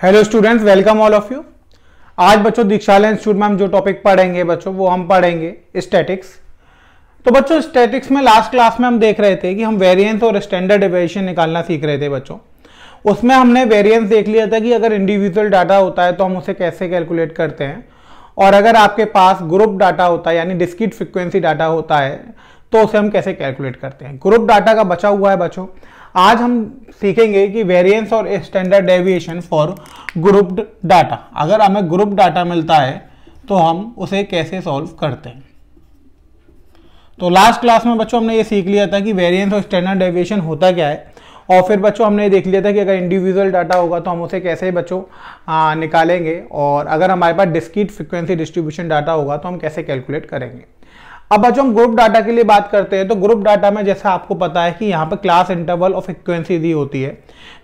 Hello students, welcome all of you. आज बच्चों दीक्षालय institute में हम जो टॉपिक पढ़ेंगे बच्चों वो हम पढ़ेंगे स्टैटिक्स। तो बच्चों स्टैटिक्स में लास्ट क्लास में हम देख रहे थे कि हम वेरिएंस और स्टैंडर्ड डेविएशन निकालना सीख रहे थे बच्चों। उसमें हमने वेरिएंस देख लिया था कि अगर इंडिविजुअल डाटा होता है तो हम उसे कैसे कैलकुलेट करते हैं, और अगर आपके पास ग्रुप डाटा होता है यानी डिस्क्रीट फ्रीक्वेंसी डाटा होता है तो उसे हम कैसे कैलकुलेट करते हैं। ग्रुप डाटा का बचा हुआ है बच्चों। आज हम सीखेंगे कि वेरिएंस और standard deviation for grouped data. अगर हमें ग्रुप डाटा मिलता है तो हम उसे कैसे सॉल्व करते हैं। तो लास्ट क्लास में बच्चों हमने ये सीख लिया था कि वेरिएंस और स्टैंडर्ड डेविएशन होता क्या है, और फिर बच्चों हमने ये देख लिया था कि अगर इंडिविजुअल डाटा होगा तो हम उसे कैसे बच्चों निकालेंगे, और अगर हमारे पास डिस्क्रीट फ्रीक्वेंसी डिस्ट्रीब्यूशन डाटा होगा तो हम कैसे कैलकुलेट करेंगे। अब बच्चों हम ग्रुप डाटा के लिए बात करते हैं तो ग्रुप डाटा में जैसा आपको पता है कि यहाँ पर क्लास इंटरवल और फ्रीक्वेंसी दी होती है।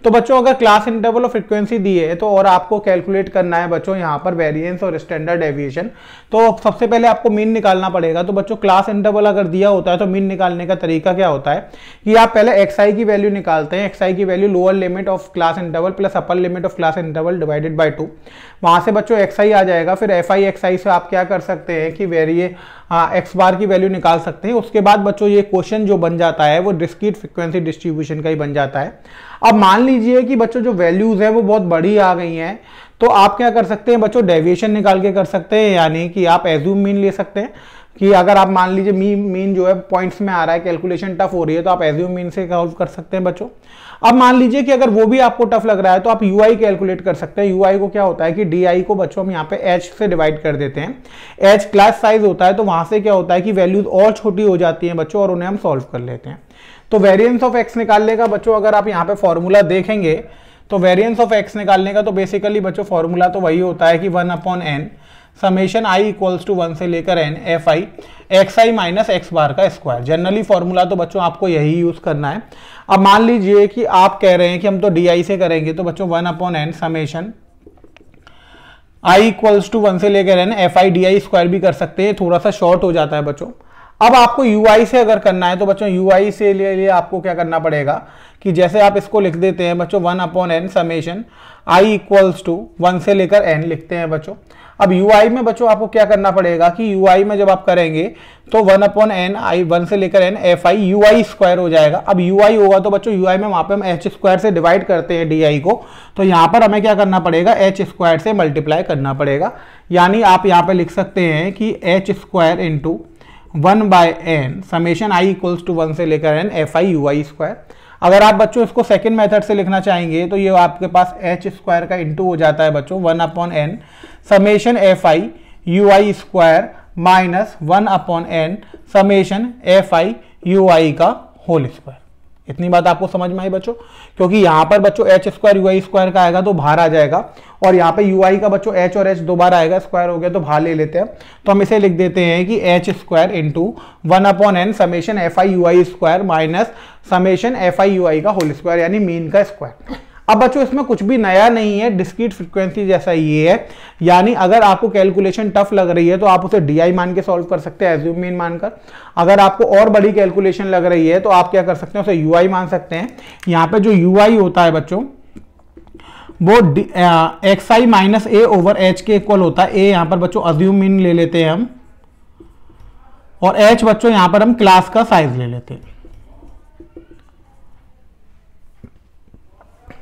तो बच्चों अगर क्लास इंटरवल और फ्रीक्वेंसी दी है तो और आपको कैलकुलेट करना है बच्चों यहाँ पर वेरिएंस और स्टैंडर्ड डेविएशन, तो सबसे पहले आपको मीन निकालना पड़ेगा। तो बच्चों क्लास इंटरवल अगर दिया होता है तो मीन निकालने का तरीका क्या होता है कि आप पहले एक्स की वैल्यू निकालते हैं। एक्स की value lower limit of class interval plus upper limit of class interval divided by 2। वहां से बच्चों एक्स आ जाएगा। फिर एफ आई से आप क्या कर सकते हैं कि एक्स बार की वैल्यू निकाल सकते हैं। उसके बाद बच्चों ये क्वेश्चन जो बन जाता है वो डिस्क्रीट फ्रीक्वेंसी डिस्ट्रीब्यूशन का ही बन जाता है। अब मान लीजिए कि बच्चों जो वैल्यूज है वो बहुत बड़ी आ गई हैं, तो आप क्या कर सकते हैं बच्चों, डेविएशन निकाल के कर सकते हैं। यानी कि आप एज्यूम मीन ले सकते हैं कि अगर आप मान लीजिए मीन जो है पॉइंट्स में आ रहा है, कैलकुलेशन टफ हो रही है, तो आप एज्यूम मीन से सॉल्व कर सकते हैं बच्चों। अब मान लीजिए कि अगर वो भी आपको टफ लग रहा है तो आप यूआई कैलकुलेट कर सकते हैं। यूआई को क्या होता है कि डीआई को बच्चों हम यहाँ पे एच से डिवाइड कर देते हैं। एच क्लास साइज होता है, तो वहां से क्या होता है कि वैल्यूज और छोटी हो जाती हैं बच्चों और उन्हें हम सॉल्व कर लेते हैं। तो वेरिएंस ऑफ एक्स निकालने का बच्चों अगर आप यहाँ पे फॉर्मूला देखेंगे तो वेरिएंस ऑफ एक्स निकालने का तो बेसिकली बच्चों फॉर्मूला तो वही होता है कि 1/n summation i equals to 1 से लेकर n F I X I minus X bar का स्क्वायर। जनरली फॉर्मूला तो बच्चों आपको यही यूज करना है। अब मान लीजिए कि आप कह रहे हैं कि हम तो डी से करेंगे, तो बच्चों 1/n summation i equals to 1 से लेकर n F I D I square भी कर सकते हैं। थोड़ा सा शॉर्ट हो जाता है बच्चों। अब आपको ui से अगर करना है तो बच्चों ui से लिए आपको क्या करना पड़ेगा कि जैसे आप इसको लिख देते हैं बच्चों 1/n summation i equals to 1 से लेकर n लिखते हैं बच्चों। अब ui में बच्चों आपको क्या करना पड़ेगा कि ui में जब आप करेंगे तो 1/n i 1 से लेकर n F i ui square हो जाएगा। अब ui होगा तो बच्चों ui में वहां पे हम h स्क्वायर से डिवाइड करते हैं di को, तो यहाँ पर हमें क्या करना पड़ेगा, h स्क्वायर से मल्टीप्लाई करना पड़ेगा। यानी आप यहाँ पे लिख सकते हैं कि h square into 1/n summation i equals to 1 से लेकर n F i ui square. अगर आप बच्चों इसको सेकंड मेथड से लिखना चाहेंगे तो ये आपके पास h स्क्वायर का इंटू हो जाता है बच्चों 1/n summation F i ui square minus 1/n summation F i ui का होल स्क्वायर। इतनी बात आपको समझ में आई बच्चों, क्योंकि यहाँ पर बच्चों h स्क्वायर ui स्क्वायर का आएगा तो बाहर आ जाएगा, और यहाँ पे ui का बच्चों h और h दोबारा आएगा, स्क्वायर हो गया तो बाहर ले लेते हैं। तो हम इसे लिख देते हैं कि h square into 1/n summation F i ui square minus summation F i ui का होल स्क्वायर, यानी मीन का स्क्वायर। अब बच्चों इसमें कुछ भी नया नहीं है, डिस्क्रीट फ्रीक्वेंसी जैसा ये है। यानी अगर आपको कैलकुलेशन टफ लग रही है तो आप उसे डी मान के सॉल्व कर सकते हैं एज्यूम मीन मानकर। अगर आपको और बड़ी कैलकुलेशन लग रही है तो आप क्या कर सकते हैं, उसे यूआई मान सकते हैं। यहाँ पे जो यूआई होता है बच्चों वो x I minus A over H के इक्वल होता है। ए यहाँ पर बच्चों एज्यूम मीन ले लेते हैं हम, और एच बच्चों यहाँ पर हम क्लास का साइज ले लेते हैं।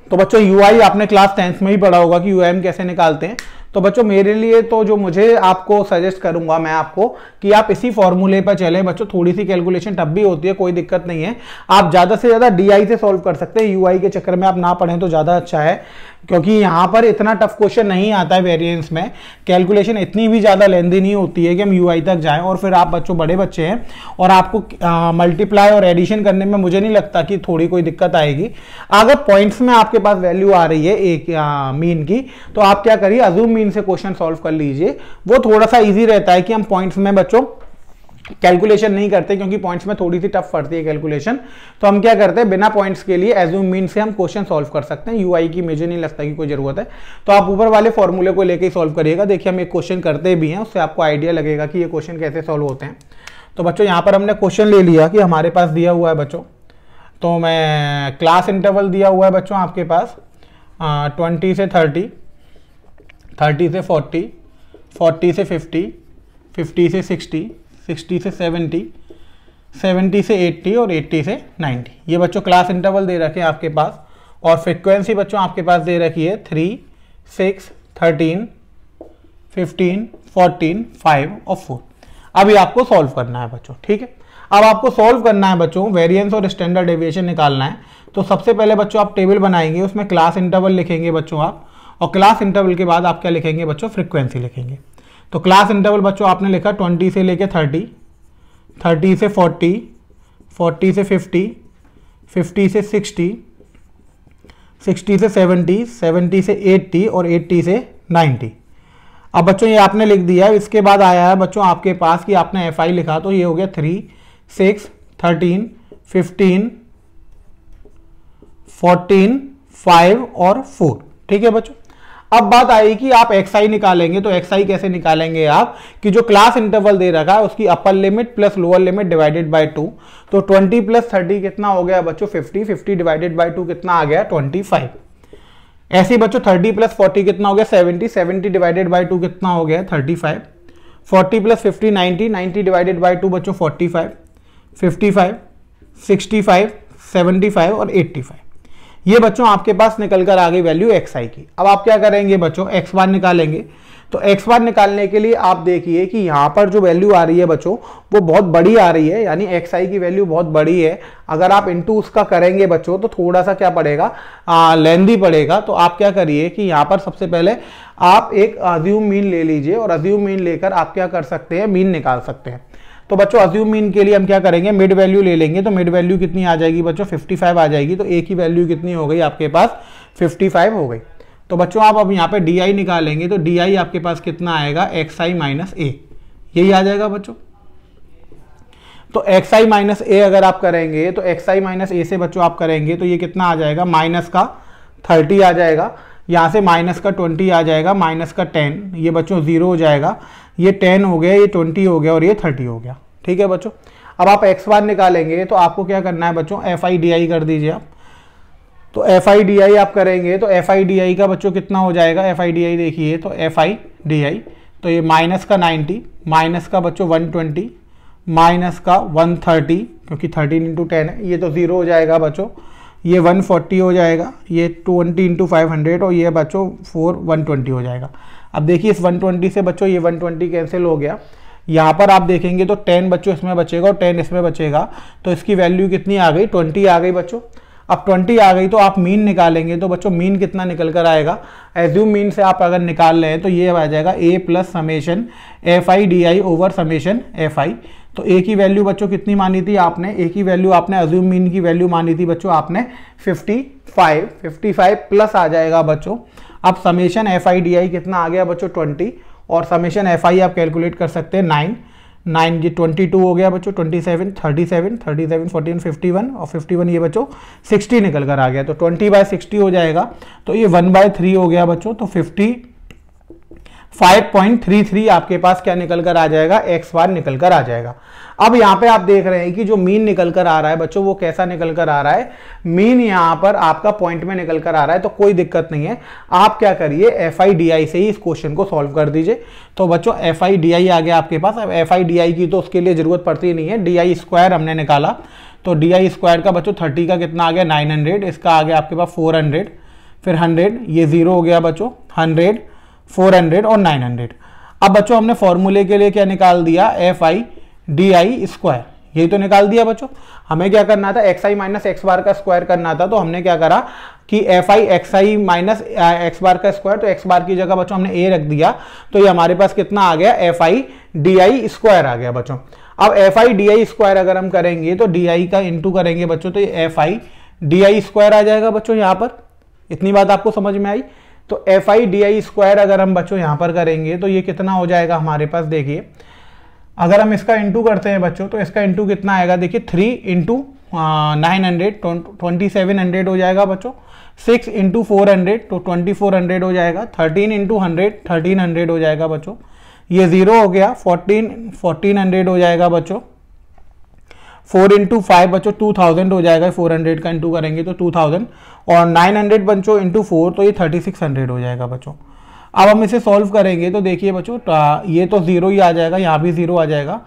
तो बच्चों यूआई आपने क्लास 10th में ही पढ़ा होगा कि यूआई कैसे निकालते हैं। तो बच्चों मेरे लिए तो जो मुझे आपको सजेस्ट करूंगा मैं आपको कि आप इसी फॉर्मूले पर चलें बच्चों। थोड़ी सी कैलकुलेशन टफ भी होती है, कोई दिक्कत नहीं है, आप ज्यादा से ज्यादा डीआई से सॉल्व कर सकते हैं। यूआई के चक्कर में आप ना पढ़ें तो ज्यादा अच्छा है, क्योंकि यहाँ पर इतना टफ क्वेश्चन नहीं आता है वेरिएंस में। कैलकुलेशन इतनी भी ज्यादा लेंदी नहीं होती है कि हम यूआई तक जाएं, और फिर आप बच्चों बड़े बच्चे हैं और आपको मल्टीप्लाई और एडिशन करने में मुझे नहीं लगता कि थोड़ी कोई दिक्कत आएगी। अगर पॉइंट्स में आपके पास वैल्यू आ रही है एक मीन की, तो आप क्या करिए, अज्यूम मीन से क्वेश्चन सॉल्व कर लीजिए। वो थोड़ा सा इजी रहता है कि हम पॉइंट्स में बच्चों कैलकुलेशन नहीं करते, क्योंकि पॉइंट्स में थोड़ी सी टफ पड़ती है कैलकुलेशन। तो हम क्या करते हैं, बिना पॉइंट्स के लिए एज्यूम मीन से हम क्वेश्चन सॉल्व कर सकते हैं। यूआई की मुझे नहीं लगता कि कोई जरूरत है, तो आप ऊपर वाले फॉर्मूले को लेकर ही सॉल्व करिएगा। देखिए हम एक क्वेश्चन करते भी हैं, उससे आपको आइडिया लगेगा कि ये क्वेश्चन कैसे सॉल्व होते हैं। तो बच्चों यहाँ पर हमने क्वेश्चन ले लिया कि हमारे पास दिया हुआ है बच्चों, तो मैं क्लास इंटरवल दिया हुआ है बच्चों आपके पास 20 से 30, 30 से 40, 40 से 50, 50 से 60, 60 से 70, 70 से 80 और 80 से 90। ये बच्चों क्लास इंटरवल दे रखे हैं आपके पास, और फ्रिक्वेंसी बच्चों आपके पास दे रखी है 3, 6, 13, 15, 14, 5 और 4। अभी आपको सॉल्व करना है बच्चों, ठीक है। अब आपको सॉल्व करना है बच्चों, वेरिएंस और स्टैंडर्ड डेविएशन निकालना है। तो सबसे पहले बच्चों आप टेबल बनाएंगे, उसमें क्लास इंटरवल लिखेंगे बच्चों आप, और क्लास इंटरवल के बाद आप क्या लिखेंगे बच्चों, फ्रीक्वेंसी लिखेंगे। तो क्लास इंटरवल बच्चों आपने लिखा 20 से लेके 30, 30 से 40, 40 से 50, 50 से 60, 60 से 70, 70 से 80 और 80 से 90। अब बच्चों ये आपने लिख दिया। इसके बाद आया है बच्चों आपके पास कि आपने FI लिखा, तो ये हो गया 3, 6, 13, 15, 14, 5 और 4, ठीक है बच्चों। अब बात आई कि आप XI निकालेंगे, तो XI कैसे निकालेंगे आप, कि जो क्लास इंटरवल दे रखा है उसकी upper limit plus lower limit divided by 2। तो 20 प्लस 30 कितना हो गया बच्चों, 50, 50 डिवाइडेड बाय 2 कितना आ गया, 25। ऐसे ही बच्चों 30 प्लस 40 कितना हो गया, 70, 70 डिवाइडेड बाय 2 कितना हो गया, 35। 40 प्लस 50, 90, 90 डिवाइडेड बाय 2 बच्चों 45, 55, 65, 75 और 85। ये बच्चों आपके पास निकल कर आ गई वैल्यू XI की। अब आप क्या करेंगे बच्चों, X बार निकालेंगे। तो X बार निकालने के लिए आप देखिए कि यहाँ पर जो वैल्यू आ रही है बच्चों वो बहुत बड़ी आ रही है, यानी XI की वैल्यू बहुत बड़ी है। अगर आप इनटू उसका करेंगे बच्चों तो थोड़ा सा क्या पड़ेगा, लेंदी पड़ेगा। तो आप क्या करिए कि यहाँ पर सबसे पहले आप एक अज्यूम मीन ले लीजिए, और अज्यूम मीन लेकर आप क्या कर सकते हैं, मीन निकाल सकते हैं। तो बच्चों अज्यूम मीन के लिए हम क्या करेंगे, मिड वैल्यू ले लेंगे। तो मिड वैल्यू कितनी आ जाएगी बच्चों, 55 आ जाएगी। तो ए की वैल्यू कितनी हो गई आपके पास, 55 हो गई। तो बच्चों आप अब यहाँ पे DI निकालेंगे, तो DI आपके पास कितना आएगा, XI माइनस A, यही आ जाएगा बच्चों। तो XI माइनस A अगर आप करेंगे, तो XI माइनस A से बच्चों आप करेंगे तो ये कितना आ जाएगा, माइनस का 30 आ जाएगा, यहाँ से माइनस का 20 आ जाएगा, माइनस का 10, ये बच्चों 0 हो जाएगा, ये 10 हो गया, ये 20 हो गया और ये 30 हो गया, ठीक है बच्चों। अब आप X बार निकालेंगे तो आपको क्या करना है बच्चों, FI DI कर दीजिए आप। तो FI DI आप करेंगे तो FI DI का बच्चों कितना हो जाएगा, FI DI देखिए, तो FI DI तो ये माइनस का 90, माइनस का बच्चों 120, माइनस का 130, क्योंकि 13 इंटू 10 है, ये तो 0 हो जाएगा बच्चों, ये 140 हो जाएगा, ये 20 इंटू 500 और ये बच्चों 120 हो जाएगा। अब देखिए इस 120 से बच्चों ये 120 कैंसिल हो गया। यहाँ पर आप देखेंगे तो 10 बच्चों इसमें बचेगा और 10 इसमें बचेगा, तो इसकी वैल्यू कितनी आ गई, 20 आ गई बच्चों। अब 20 आ गई तो आप मीन निकालेंगे, तो बच्चों मीन कितना निकल कर आएगा, एज्यूम मीन से आप अगर निकाल रहे हैं तो ये आ जाएगा A plus summation FI DI over summation FI। तो A की वैल्यू बच्चों कितनी मानी थी आपने, A की वैल्यू आपने एज्यूम मीन की वैल्यू मानी थी बच्चों आपने 55 प्लस आ जाएगा बच्चों। अब समेशन FI DI कितना आ गया बच्चों 20, और समेशन FI आप कैलकुलेट कर सकते हैं 9 ये 22 हो गया बच्चों, 27, 37, 14, 51 और 51 ये बच्चों 60 निकल कर आ गया। तो 20/60 हो जाएगा, तो ये 1/3 हो गया बच्चों। तो 55.33 आपके पास क्या निकल कर आ जाएगा, X बार निकल कर आ जाएगा। अब यहाँ पे आप देख रहे हैं कि जो मीन निकल कर आ रहा है बच्चों वो कैसा निकल कर आ रहा है, मीन यहाँ पर आपका पॉइंट में निकल कर आ रहा है, तो कोई दिक्कत नहीं है। आप क्या करिए FI DI से ही इस क्वेश्चन को सॉल्व कर दीजिए। तो बच्चों FI DI आ गया आपके पास। अब FI DI की तो उसके लिए जरूरत पड़ती नहीं है, DI स्क्वायर हमने निकाला, तो DI स्क्वायर का बच्चों 30 का कितना आ गया 900, इसका आ गया आपके पास 400, फिर 100, ये 0 हो गया बच्चों, 100, 400 और 900। अब बच्चों हमने फॉर्मूले के लिए क्या निकाल दिया, FI DI स्क्वायर, यही तो निकाल दिया बच्चों। हमें क्या करना था, XI माइनस X बार का स्क्वायर करना था। तो हमने क्या करा कि FI XI माइनस X बार का स्क्वायर, तो X बार की जगह बच्चों हमने A रख दिया, तो ये हमारे पास कितना आ गया, FI DI स्क्वायर आ गया बच्चों। अब FI DI स्क्वायर अगर हम करेंगे तो DI का इंटू करेंगे बच्चों, तो ये FI DI स्क्वायर आ जाएगा बच्चों। यहाँ पर इतनी बात आपको समझ में आई। तो FI DI स्क्वायर अगर हम बच्चों यहाँ पर करेंगे तो ये कितना हो जाएगा हमारे पास, देखिए अगर हम इसका इंटू करते हैं बच्चों तो इसका इंटू कितना आएगा, देखिए 3 इंटू 900 2700 हो जाएगा बच्चों, 6 इंटू 400 तो 2400 हो जाएगा, 13 इंटू 100 1300 हो जाएगा बच्चों, ये 0 हो गया, 1400 हो जाएगा बच्चों, 4 इंटू 5 बच्चों 2000 हो जाएगा, 400 का इंटू करेंगे तो 2000, और 900 बच्चों इंटू 4 तो ये 3600 हो जाएगा बच्चों। अब हम इसे सॉल्व करेंगे तो देखिए बच्चों ये तो 0 ही आ जाएगा, यहाँ भी 0 आ जाएगा।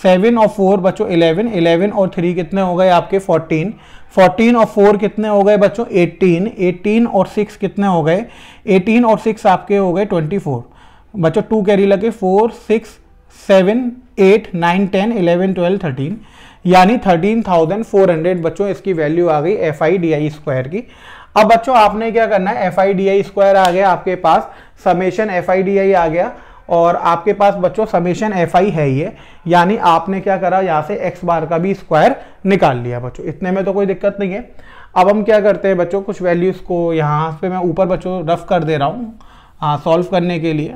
7 और 4 बच्चों 11, 11 और 3 कितने हो गए आपके 14, 14 और 4 कितने हो गए बच्चों 18, 18 और 6 कितने हो गए 18 और 6 आपके हो गए 24 बच्चों, 2 कैरी लगे 4 6 7 8 9 10 11 12 13, यानी 13,400 बच्चों इसकी वैल्यू आ गई FIDI स्क्वायर की। अब बच्चों आपने क्या करना है, FIDI स्क्वायर आ गया आपके पास, समेशन FIDI आ गया और आपके पास बच्चों समेशन FI है ये, यानी आपने क्या करा यहाँ से x बार का भी स्क्वायर निकाल लिया बच्चों, इतने में तो कोई दिक्कत नहीं है। अब हम क्या करते हैं बच्चों, कुछ वैल्यूज को यहाँ पे मैं ऊपर बच्चों रफ कर दे रहा हूँ सॉल्व करने के लिए।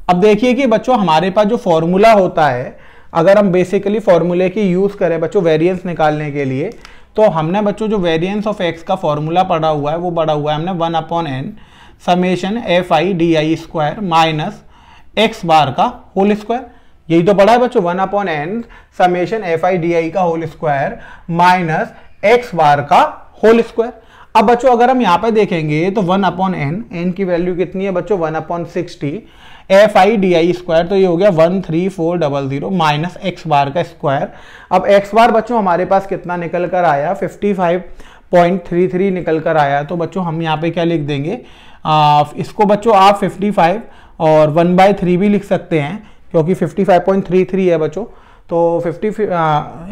अब देखिए कि बच्चों हमारे पास जो फॉर्मूला होता है, अगर हम बेसिकली फॉर्मूले की यूज करें बच्चों वेरिएंस निकालने के लिए, तो हमने बच्चों जो वेरिएंस ऑफ x का फॉर्मूला पढ़ा हुआ है वो पढ़ा हुआ है हमने 1/n summation FIDI square minus x बार का होल स्क्वायर, यही तो पढ़ा है बच्चों 1/n समेशन FIDI का होल स्क्वायर माइनस x बार का होल स्क्वायर। अब बच्चों अगर हम यहाँ पे देखेंगे तो 1/n, n की वैल्यू कितनी है बच्चों 1/60, FIDI स्क्वायर तो ये हो गया 13400 माइनस x बार का स्क्वायर। अब x बार बच्चों हमारे पास कितना निकल कर आया 55.33 निकल कर आया, तो बच्चों हम यहाँ पे क्या लिख देंगे, इसको बच्चों आप 55 और 1/3 भी लिख सकते हैं क्योंकि 55.33 है बच्चों, तो 50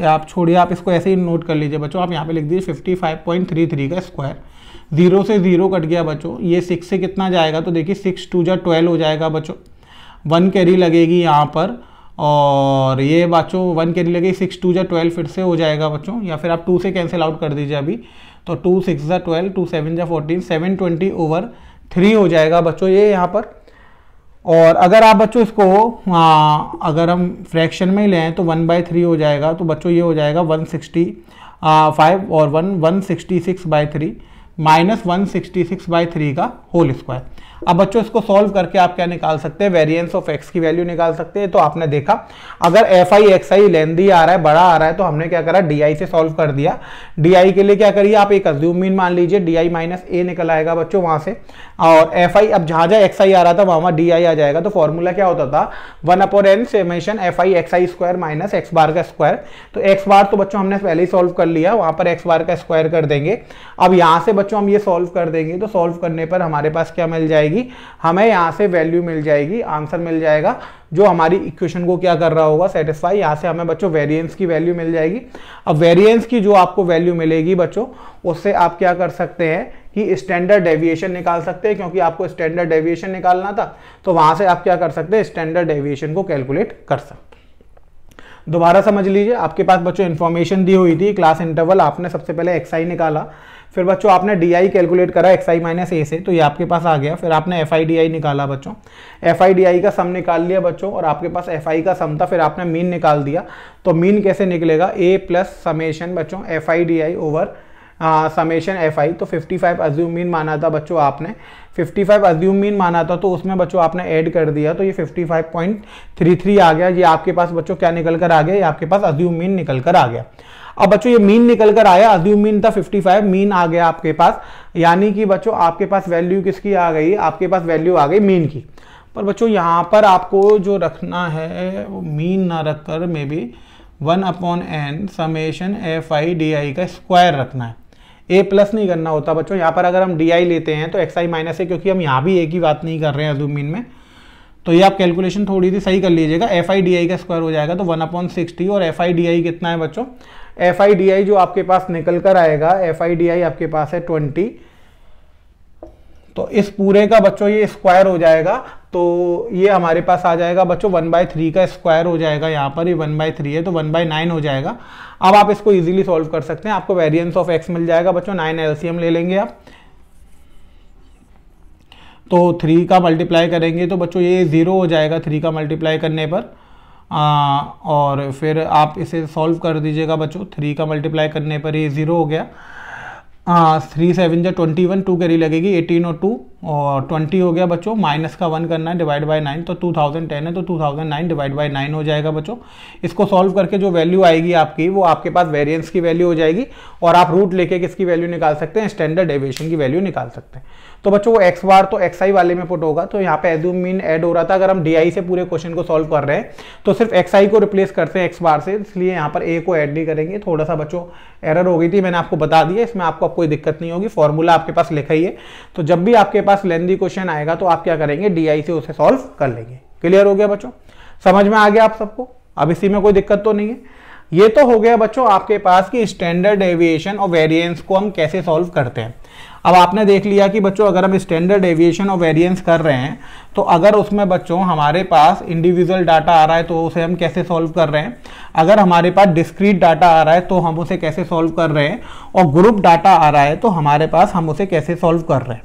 आप छोड़िए, आप इसको ऐसे ही नोट कर लीजिए बच्चों, आप यहाँ पे लिख दीजिए 55.33 का स्क्वायर। 0 से 0 कट गया बच्चों, ये 6 से कितना जाएगा तो देखिए 6 2 जा 12 हो जाएगा बच्चों, 1 कैरी लगेगी यहाँ पर और ये बच्चों 1 कैरी लगेगी 6 2 जा 12 फिर से हो जाएगा बच्चों, या फिर आप 2 से कैंसिल आउट कर दीजिए अभी, तो 2 6 जा 12 2 7 जा 14 720/3 हो जाएगा बच्चों ये यहाँ पर। और अगर आप बच्चों इसको अगर हम फ्रैक्शन में लें तो 1/3 हो जाएगा, तो बच्चों ये हो जाएगा 165 और 166/3 माइनस 166/3 का होल स्क्वायर। अब बच्चों इसको सॉल्व करके आप क्या निकाल सकते हैं, वेरिएंस ऑफ x की वैल्यू निकाल सकते हैं। तो आपने देखा अगर FI लेंदी आ रहा है, बड़ा आ रहा है, तो हमने क्या करा DI से सॉल्व कर दिया। DI के लिए क्या करिए आप एक अज्यूम मीन मान लीजिए, DI माइनस a निकल आएगा बच्चों वहां से, और FI अब जहां जहां XI आ रहा था वहां DI आ जाएगा। तो फॉर्मूला क्या होता था 1/n summation FI square minus x बार का स्क्वायर। तो x बार तो बच्चों हमने पहले ही सॉल्व कर लिया, वहां पर x बार का स्क्वायर कर देंगे। अब यहां से बच्चों हम ये सॉल्व कर देंगे, तो सॉल्व करने पर हमारे पास क्या मिल जाएगी, हमें यहां से वैल्यू मिल जाएगी, आंसर मिल जाएगा जो हमारी इक्वेशन को क्या कर रहा होगा सेटिस्फाई। यहां से हमें बच्चों वेरिएंस की वैल्यू मिल जाएगी। अब वेरिएंस की जो आपको वैल्यू मिलेगी बच्चों, उससे आप क्या कर सकते हैं कि स्टैंडर्ड डेविएशन निकाल सकते हैं, क्योंकि आपको स्टैंडर्ड डेविएशन निकालना था, तो वहां से आप क्या कर सकते हैं स्टैंडर्ड डेविएशन को कैलकुलेट कर सकते हैं। दोबारा समझ लीजिए, आपके पास बच्चों इन्फॉर्मेशन दी हुई थी क्लास इंटरवल, आपने सबसे पहले XI निकाला, फिर बच्चों आपने DI कैलकुलेट करा XI माइनस a से, तो ये आपके पास आ गया। फिर आपने FIDI निकाला बच्चों, FIDI का सम निकाल लिया बच्चों, और आपके पास FI का सम था, फिर आपने मीन निकाल दिया। तो मीन कैसे निकलेगा, a प्लस समेशन बच्चों FIDI ओवर समेशन FI। तो 55 अज्यूम मीन माना था बच्चों आपने, 55 अज्यूम मीन माना था, तो उसमें बच्चों आपने ऐड कर दिया, तो ये 55.33 आ गया। ये आपके पास बच्चों क्या निकल कर आ गया, ये आपके पास अज्यूम मीन निकल कर आ गया। अब बच्चों ये मीन निकल कर आया, अज्यूम मीन था 55, मीन आ गया आपके पास, यानी कि बच्चों आपके पास वैल्यू किसकी आ गई, आपके पास वैल्यू आ गई मीन की। पर बच्चों यहाँ पर आपको जो रखना है वो मीन ना रखकर may be 1/n summation FIDI का स्क्वायर रखना है, a प्लस नहीं करना होता बच्चों। यहाँ पर अगर हम DI लेते हैं तो XI माइनस है, क्योंकि हम यहाँ भी एक ही बात नहीं कर रहे हैं अज्यूम मीन में, तो ये आप कैलकुलेशन थोड़ी सी सही कर लीजिएगा। FIDI का स्क्वायर हो जाएगा तो 1/60, और FIDI कितना है बच्चों, FIDI जो आपके पास निकल कर आएगा, FIDI आपके पास है 20, तो इस पूरे का बच्चों ये स्क्वायर हो जाएगा, तो ये हमारे पास आ जाएगा बच्चों 1/3 का स्क्वायर हो जाएगा, यहाँ पर ये 1/3 है तो 1/9 हो जाएगा। अब आप इसको इजीली सॉल्व कर सकते हैं, आपको वेरिएंस ऑफ x मिल जाएगा बच्चों, 9 LCM ले लेंगे आप, तो 3 का मल्टीप्लाई करेंगे तो बच्चों ये 0 हो जाएगा 3 का मल्टीप्लाई करने पर, और फिर आप इसे सॉल्व कर दीजिएगा बच्चों, 3 का मल्टीप्लाई करने पर ये 0 हो गया। 3 7 जा 21, 2 कैरी लगेगी, 18 और 2 और 20 हो गया बच्चों, माइनस का 1 करना है, डिवाइड बाय 9, तो 2010 है तो 2009 डिवाइड बाय 9 हो जाएगा बच्चों। इसको सॉल्व करके जो वैल्यू आएगी आपकी वो आपके पास वेरिएंस की वैल्यू हो जाएगी और आप रूट लेके किसकी वैल्यू निकाल सकते हैं, स्टैंडर्ड डेविएशन की वैल्यू निकाल सकते हैं। तो बच्चों वो एक्स बार तो एक्स आई वाले में पुट होगा, तो यहाँ पे एज्यूम मीन ऐड हो रहा था। अगर हम डी आई से पूरे क्वेश्चन को सॉल्व कर रहे हैं तो सिर्फ एक्स आई को रिप्लेस करते हैं एक्स बार से, इसलिए यहाँ पर ए को ऐड नहीं करेंगे। थोड़ा सा बच्चों एरर हो गई थी, मैंने आपको बता दिया, इसमें आपको कोई दिक्कत नहीं होगी, फॉर्मूला आपके पास लिखा ही है। तो जब भी आपके पास लेंथी क्वेश्चन आएगा तो आप क्या करेंगे, डी आई से उसे सॉल्व कर लेंगे। क्लियर हो गया बच्चों, समझ में आ गया आप सबको, अब इसी में कोई दिक्कत तो नहीं है। ये तो हो गया बच्चों आपके पास कि स्टैंडर्ड डेविएशन और वेरिएंस को हम कैसे सॉल्व करते हैं। अब आपने देख लिया कि बच्चों अगर हम स्टैंडर्ड डेविएशन और वेरिएंस कर रहे हैं तो अगर उसमें बच्चों हमारे पास इंडिविजुअल डाटा आ रहा है तो उसे हम कैसे सॉल्व कर रहे हैं, अगर हमारे पास डिस्क्रीट डाटा आ रहा है तो हम उसे कैसे सॉल्व कर रहे हैं, और ग्रुप डाटा आ रहा है तो हमारे पास हम उसे कैसे सॉल्व कर रहे हैं।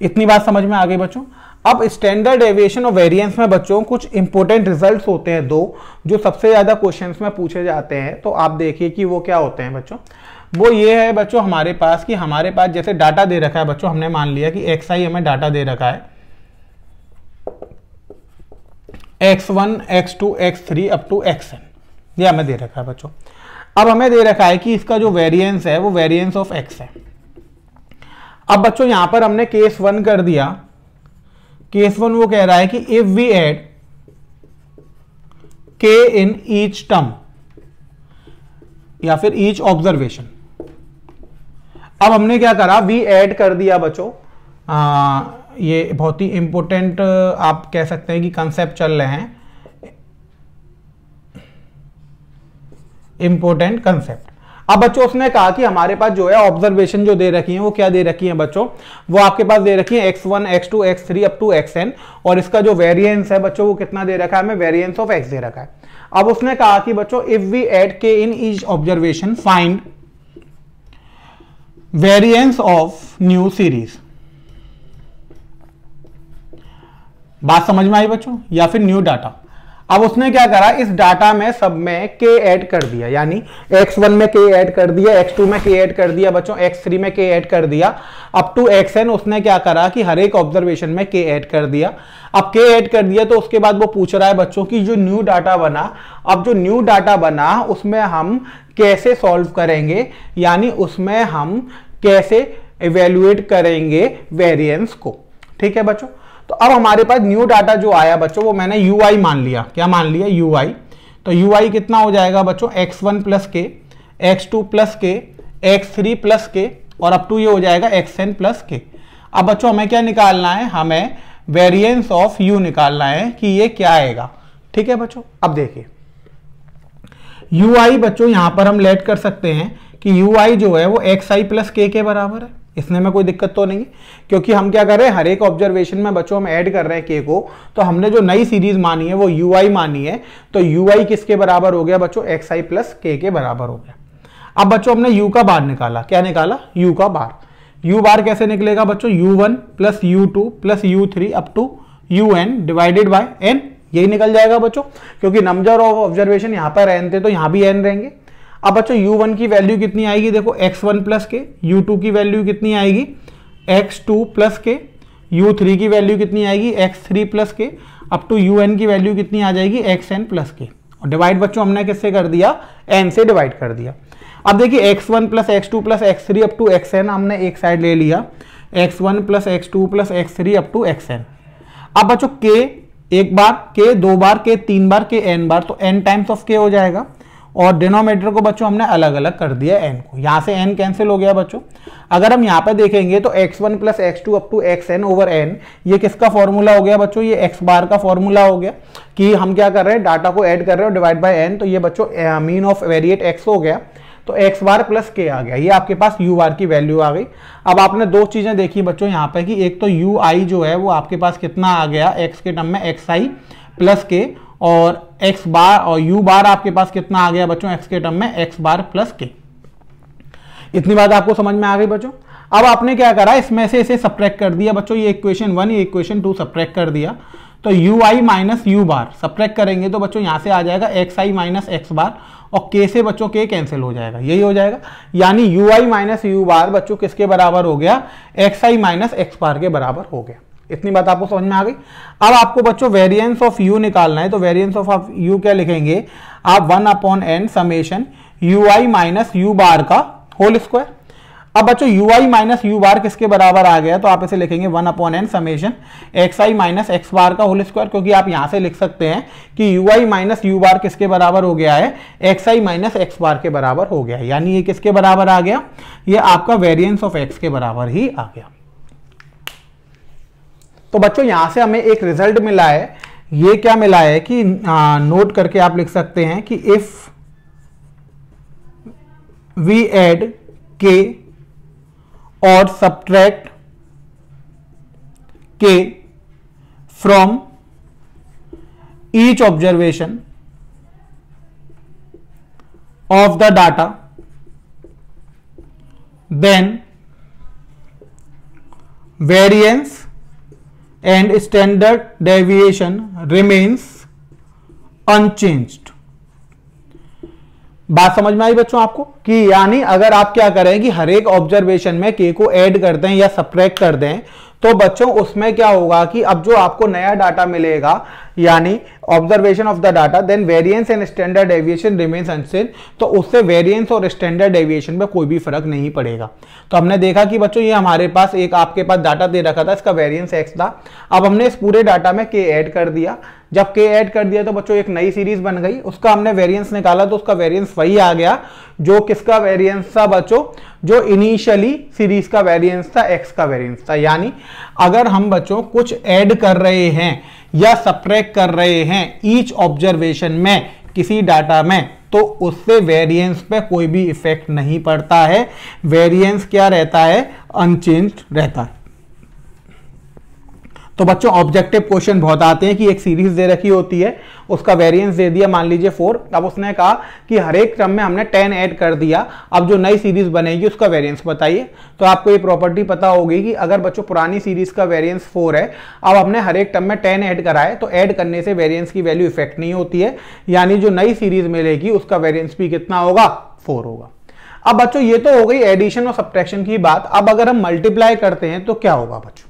इतनी बात समझ में आ गई बच्चों। अब स्टैंडर्ड डेविएशन और वेरिएंस में बच्चों कुछ इंपॉर्टेंट रिजल्ट्स होते हैं दो, जो सबसे ज्यादा क्वेश्चंस में पूछे जाते हैं। तो आप देखिए कि वो क्या होते हैं बच्चों। वो ये है बच्चों हमारे पास कि हमारे पास जैसे डाटा दे रखा है बच्चों, हमने मान लिया कि एक्स आई हमें डाटा दे रखा है, x1 x2 x3 up to xn, ये हमें दे रखा है बच्चों। अब हमें दे रखा है कि इसका जो वेरिएंस है वो वेरिएंस ऑफ x है। अब बच्चों यहां पर हमने केस 1 कर दिया। केस 1 वो कह रहा है कि if we add k in each term या फिर ईच ऑब्जर्वेशन। अब हमने क्या करा, वी ऐड कर दिया बच्चों। ये बहुत ही इंपॉर्टेंट आप कह सकते हैं कि कंसेप्ट चल रहे हैं, इंपॉर्टेंट कंसेप्ट। अब बच्चों उसने कहा कि हमारे पास जो है ऑब्जर्वेशन जो दे रखी है वो क्या दे रखी है बच्चों, वो आपके पास दे रखी है x1 x2 x3 up to xn, और इसका जो वेरिएंस है बच्चों वो कितना दे रखा है, हमें वेरिएंस ऑफ x दे रखा है। अब उसने कहा कि बच्चों if we add k in each observation find variance of new series. बात समझ में आई बच्चों, या फिर न्यू डाटा। अब उसने क्या करा, इस डाटा में सब में k ऐड कर दिया, यानी x1 में k ऐड कर दिया, x2 में k ऐड कर दिया बच्चों, x3 में k ऐड कर दिया, अप टू xn उसने क्या करा कि हर एक ऑब्जर्वेशन में k ऐड कर दिया। अब k ऐड कर दिया तो उसके बाद वो पूछ रहा है बच्चों की जो न्यू डाटा बना, अब जो न्यू डाटा बना उसमें हम कैसे सॉल्व करेंगे, यानी उसमें हम कैसे इवेल्युएट करेंगे वेरिएंस को। ठीक है बच्चों, तो अब हमारे पास न्यू डाटा जो आया बच्चों वो मैंने ui मान लिया। क्या मान लिया, ui। तो ui कितना हो जाएगा बच्चों, x1 plus k, x2 plus के, x3 प्लस के, और अप टू ये हो जाएगा xn प्लस के। अब बच्चों हमें क्या निकालना है, हमें वेरिएंस ऑफ u निकालना है कि ये क्या आएगा। ठीक है बच्चों, अब देखिए ui बच्चों यहां पर हम लेट कर सकते हैं कि ui जो है वो xi प्लस k के बराबर है। इसमें में कोई दिक्कत तो नहीं, क्योंकि हम क्या कर रहे हैं, हर एक ऑब्जर्वेशन में बच्चों हम ऐड कर रहे हैं k को, तो हमने जो नई सीरीज मानी है वो ui मानी है, तो ui किसके बराबर हो गया बच्चों, xi प्लस k के बराबर हो गया। अब बच्चों हमने u का बार निकाला। क्या निकाला, u का बार। u बार कैसे निकलेगा बच्चों, u1 plus u2 plus u3 up to un divided by n, यही निकल जाएगा बच्चों, क्योंकि नंबर ऑफ ऑब्जर्वेशन यहाँ पर n थे तो यहाँ भी n रहेंगे। अब बच्चों u1 की वैल्यू कितनी आएगी, देखो x1 प्लस के, u2 की वैल्यू कितनी आएगी x2 प्लस के, u3 की वैल्यू कितनी आएगी x3 प्लस के, अप टू un की वैल्यू कितनी आ जाएगी xn प्लस के। और डिवाइड बच्चों हमने किससे कर दिया, n से डिवाइड कर दिया। अब देखिए x1 plus x2 plus x3 up to xn हमने एक साइड ले लिया, x1 plus x2 plus x3 up to xn। अब बच्चों k एक बार, k दो बार, k तीन बार, k n बार, तो n टाइम्स ऑफ k हो जाएगा। और डिनोमिनेटर को बच्चों हमने अलग अलग कर दिया n को, यहां से n कैंसिल हो गया बच्चों। अगर हम यहां पे देखेंगे तो x1 plus x2 up to xn over n, ये किसका फॉर्मूला हो गया बच्चों, ये x बार का फॉर्मूला हो गया कि हम क्या कर रहे हैं, डाटा को ऐड कर रहे हो डिवाइड बाय n, तो ये बच्चों मीन ऑफ वेरिएट x हो गया, तो x बार प्लस k आ गया, ये आपके पास u बार की वैल्यू आ गई। अब आपने दो चीजें देखी बच्चों यहाँ पे कि एक तो ui जो है वो आपके पास कितना आ गया, x के टर्म में xi प्लस k, और x बार और u बार आपके पास कितना आ गया बच्चों, x के टर्म में x बार प्लस k। इतनी बात आपको समझ में आ गई बच्चों। अब आपने क्या करा, इसमें से इसे सब्ट्रैक्ट कर दिया बच्चों, ये इक्वेशन 1 ये इक्वेशन 2 सब्ट्रैक्ट कर दिया, तो you I minus U bar subtract करेंगे तो बच्चों यहां से आ जाएगा x I minus X bar, और के से बच्चों के कैंसिल हो जाएगा, यही हो जाएगा। यानी यू आई माइनस यू बार बच्चों किसके बराबर हो गया, एक्स आई माइनस एक्स बार के बराबर हो गया। इतनी बात आपको समझ में आ गई। अब आपको बच्चों वेरिएंस ऑफ यू निकालना है, तो वेरिएंस ऑफ यू क्या लिखेंगे आप, 1/n summation U I minus U bar का होल स्क्वायर। अब बच्चों U I minus U bar किसके बराबर आ गया, तो आप इसे लिखेंगे 1/n summation X I minus X bar का होल स्क्वायर, क्योंकि आप यहां से लिख सकते हैं कि you I minus U bar किसके बराबर हो गया है, एक्स आई माइनस एक्स बार के बराबर हो गया है। यानी ये किसके बराबर आ गया, ये आपका वेरिएंस ऑफ एक्स के बराबर ही आ गया। तो बच्चों यहां से हमें एक रिजल्ट मिला है, ये क्या मिला है कि नोट करके आप लिख सकते हैं कि इफ वी एड के और subtract k from each observation of the data, then variance and standard deviation remains unchanged। बात समझ में आई बच्चों आपको, कि यानी अगर आप क्या करें कि हर एक ऑब्जर्वेशन में के को ऐड कर दें या सब्ट्रैक्ट कर दें, तो बच्चों उसमें क्या होगा कि अब जो आपको नया डाटा मिलेगा, यानी observation of the data, then variance and standard deviation remains unchange, तो उससे वेरिएंस और स्टैंडर्ड डेविएशन में कोई भी फर्क नहीं पड़ेगा। तो हमने देखा कि बच्चों ये हमारे पास एक आपके पास डाटा दे रखा था, इसका वेरिएंस एक्स था। अब हमने इस पूरे डाटा में के ऐड कर दिया, जब के ऐड कर दिया तो बच्चों एक नई सीरीज बन गई, उसका हमने वेरिएंस निकाला तो उसका वेरिएंस वही आ गया जो किसका वेरिएंस था बच्चों, जो इनिशियली सीरीज का वेरिएंस था, एक्स का वेरिएंस था। यानी अगर हम बच्चों कुछ ऐड कर रहे हैं या सब्ट्रैक्ट कर रहे हैं ईच ऑब्जर्वेशन में किसी डाटा में, तो उससे वेरिएंस पे कोई भी इफेक्ट नहीं पड़ता है, वेरिएंस क्या रहता है, अनचेंज्ड रहता है। तो बच्चों ऑब्जेक्टिव क्वेश्चन बहुत आते हैं कि एक सीरीज दे रखी होती है, उसका वेरिएंस दे दिया मान लीजिए 4, अब उसने कहा कि हर एक टर्म में हमने 10 ऐड कर दिया, अब जो नई सीरीज बनेगी उसका वेरिएंस बताइए। तो आपको ये प्रॉपर्टी पता होगी कि अगर बच्चों पुरानी सीरीज का वेरिएंस 4 है, अब हमने हर एक टर्म में 10 ऐड करा है, तो ऐड करने से वेरिएंस की वैल्यू इफेक्ट नहीं होती है, यानी जो नई सीरीज मिलेगी उसका वेरिएंस भी कितना होगा, 4 होगा। अब बच्चों ये तो हो गई एडिशन और सब्ट्रैक्शन की बात। अब अगर हम मल्टीप्लाई करते हैं तो क्या होगा बच्चों,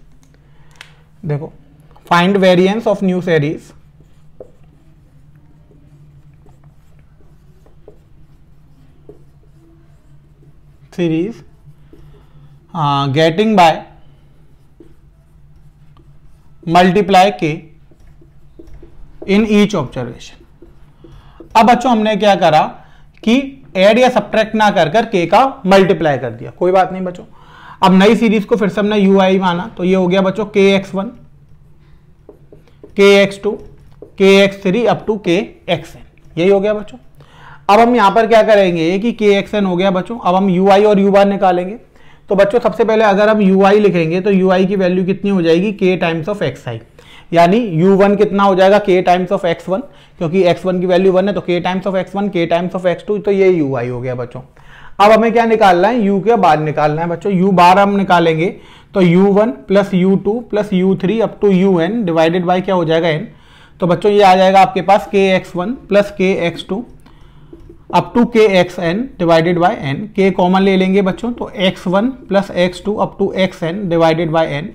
देखो find variance of new series, getting by multiply के इन ईच ऑब्जर्वेशन। अब बच्चों हमने क्या करा कि ऐड या सब्ट्रैक्ट ना कर कर के का मल्टीप्लाई कर दिया, कोई बात नहीं बच्चों। अब नई सीरीज को फिर से हमने यू आई माना, तो ये हो गया बच्चों के एक्स 1, के एक्स 2, के एक्स 3 अप टू के एक्स एन, यही हो गया बच्चों। अब हम यहां पर क्या करेंगे कि के एक्स एन हो गया बच्चों, अब हम यू आई और यू बार निकालेंगे। तो बच्चों सबसे पहले अगर हम यू आई लिखेंगे तो यू आई की वैल्यू कितनी हो जाएगी, के टाइम्स ऑफ एक्स आई, यानी u1 कितना हो जाएगा, के टाइम्स ऑफ x1, क्योंकि x1 की वैल्यू 1 है तो के टाइम्स ऑफ x1, के टाइम्स ऑफ x2, तो ये ui हो गया बच्चों। अब हमें क्या निकालना है, u के बाद निकालना है बच्चों। u बार हम निकालेंगे तो u1 plus u2 plus u3 up to un divided by क्या हो जाएगा n। तो बच्चों ये आ जाएगा आपके पास के x1 plus k x2 up to k xn divided by n। K common ले लेंगे बच्चों, तो x1 plus x2 up to xn divided by n,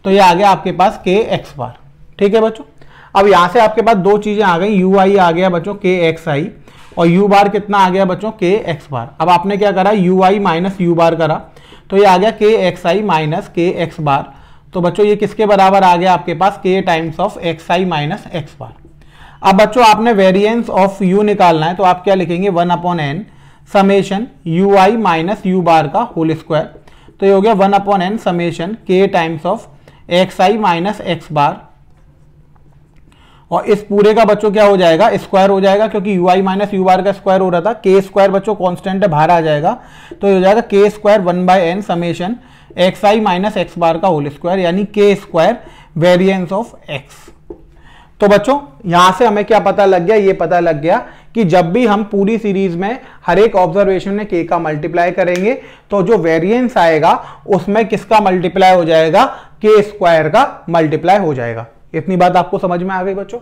तो ये आ गया आपके पास के x बार। ठीक है बच्चों। अब यहां से आपके पास दो चीजें आ गई, यू आई आ गया बच्चों के एक्स आई, और यू बार कितना आ गया बच्चों के एक्स बार। अब आपने क्या करा, यू आई माइनस यू बार करा, तो ये आ गया के एक्स आई माइनस के एक्स बार। तो बच्चों ये किसके बराबर आ गया आपके पास, K times of X I minus X bar. अब बच्चों आपने वेरिएंस ऑफ यू निकालना है, तो आप क्या लिखेंगे 1/n summation U I minus U bar का होल स्क्वायर। तो ये हो गया 1/n summation K times of X I minus X bar, और इस पूरे का बच्चों क्या हो जाएगा, स्क्वायर हो जाएगा, क्योंकि you I minus U bar का स्क्वायर हो रहा था। के स्क्वायर बच्चों कांस्टेंट है, बाहर आ जाएगा, तो ये हो जाएगा के square 1/n summation X I minus X bar का होल स्क्वायर, यानी के स्क्वायर वेरिएंस ऑफ एक्स। तो बच्चों यहां से हमें क्या पता लग गया, ये पता लग गया कि जब भी हम पूरी सीरीज में हर एक ऑब्जर्वेशन में के का मल्टीप्लाई करेंगे तो जो वेरिएंस आएगा उसमें किसका मल्टीप्लाई हो जाएगा, के स्क्वायर का मल्टीप्लाई हो जाएगा। इतनी बात आपको समझ में आ गई बच्चों।